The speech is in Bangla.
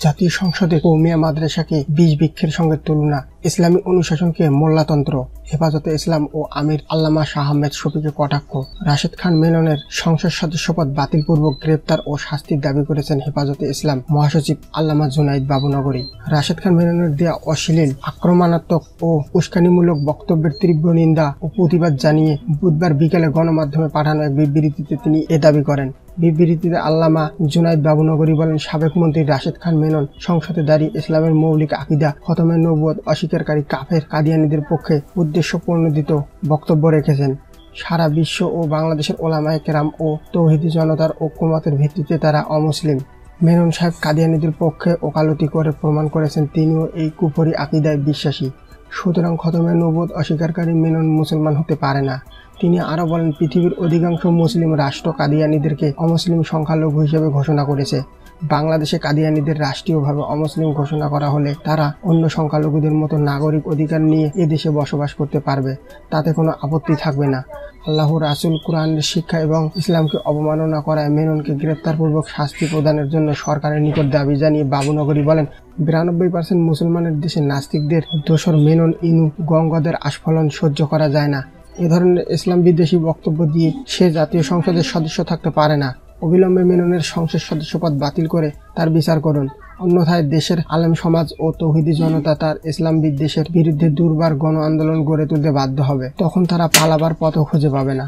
জাতীয় সংসদে কৌমিয়া মাদ্রাসাকে বীজ বৃক্ষের সঙ্গে তুলনা, ইসলামী অনুশাসনকে মোল্লাতন্ত্র, হেফাজতে ইসলাম ও আমির আল্লামা শাহ আহমেদ শফিকে কটাক্ষ। রাশেদ খান মেননের সংসদ সদস্যপদ বাতিলপূর্বক গ্রেপ্তার ও শাস্তির দাবি করেছেন হেফাজতে ইসলাম মহাসচিব আল্লামা জুনাইদ বাবুনগরী। রাশেদ খান মেননের দেয়া অশ্লীল, আক্রমণাত্মক ও উস্কানিমূলক বক্তব্যের তীব্র নিন্দা ও প্রতিবাদ জানিয়ে বুধবার বিকেলে গণমাধ্যমে পাঠানো এক বিবৃতিতে তিনি এ দাবি করেন। বিবৃতিতে আল্লামা জুনাইদ বাবুনগরী বলেন, সাবেক মন্ত্রী রাশেদ খান মেনন সংসদে দাঁড়িয়ে ইসলামের মৌলিক আকিদা খতমে নবুয়ত অস্বীকারী কাফের কাদিয়ানীদের পক্ষে উদ্দেশ্যপ্রণোদিত বক্তব্য রেখেছেন। সারা বিশ্ব ও বাংলাদেশের ওলামায়ে কেরাম ও তৌহিদি জনতার ঐক্যমতের ভিত্তিতে তারা অমুসলিম। মেনন সাহেব কাদিয়ানীদের পক্ষে ওকালতি করে প্রমাণ করেছেন তিনিও এই কুফরি আকিদায় বিশ্বাসী। সুতরাং খতমে নবুয়ত অস্বীকারী মেনন মুসলমান হতে পারে না। তিনি আরও বলেন, পৃথিবীর অধিকাংশ মুসলিম রাষ্ট্র কাদিয়ানীদেরকে অমুসলিম সংখ্যালঘু হিসেবে ঘোষণা করেছে। বাংলাদেশে কাদিয়ানীদের রাষ্ট্রীয়ভাবে অমুসলিম ঘোষণা করা হলে তারা অন্য সংখ্যালঘুদের মতো নাগরিক অধিকার নিয়ে এদেশে বসবাস করতে পারবে, তাতে কোনো আপত্তি থাকবে না। আল্লাহ রাসূল কুরআনের শিক্ষা এবং ইসলামকে অবমাননা করায় মেননকে গ্রেপ্তারপূর্বক শাস্তি প্রদানের জন্য সরকারের নিকট দাবি জানিয়ে বাবুনগরী বলেন, 92% মুসলমানের দেশে নাস্তিকদের দোসর মেনন ইনু গঙ্গদের আস্ফলন সহ্য করা যায় না। এ ধরনের ইসলাম বিদ্বেষী বক্তব্য দিয়ে সে জাতীয় সংসদের সদস্য থাকতে পারে না। অবিলম্বে মেননের সংসদ সদস্যপদ বাতিল করে তার বিচার করুন, অন্যথায় দেশের আলেম সমাজ ও তৌহিদি জনতা তার ইসলাম বিদ্বেষের বিরুদ্ধে দুর্বার গণ আন্দোলন গড়ে তুলতে বাধ্য হবে। তখন তারা পালাবার পথও খুঁজে পাবে না।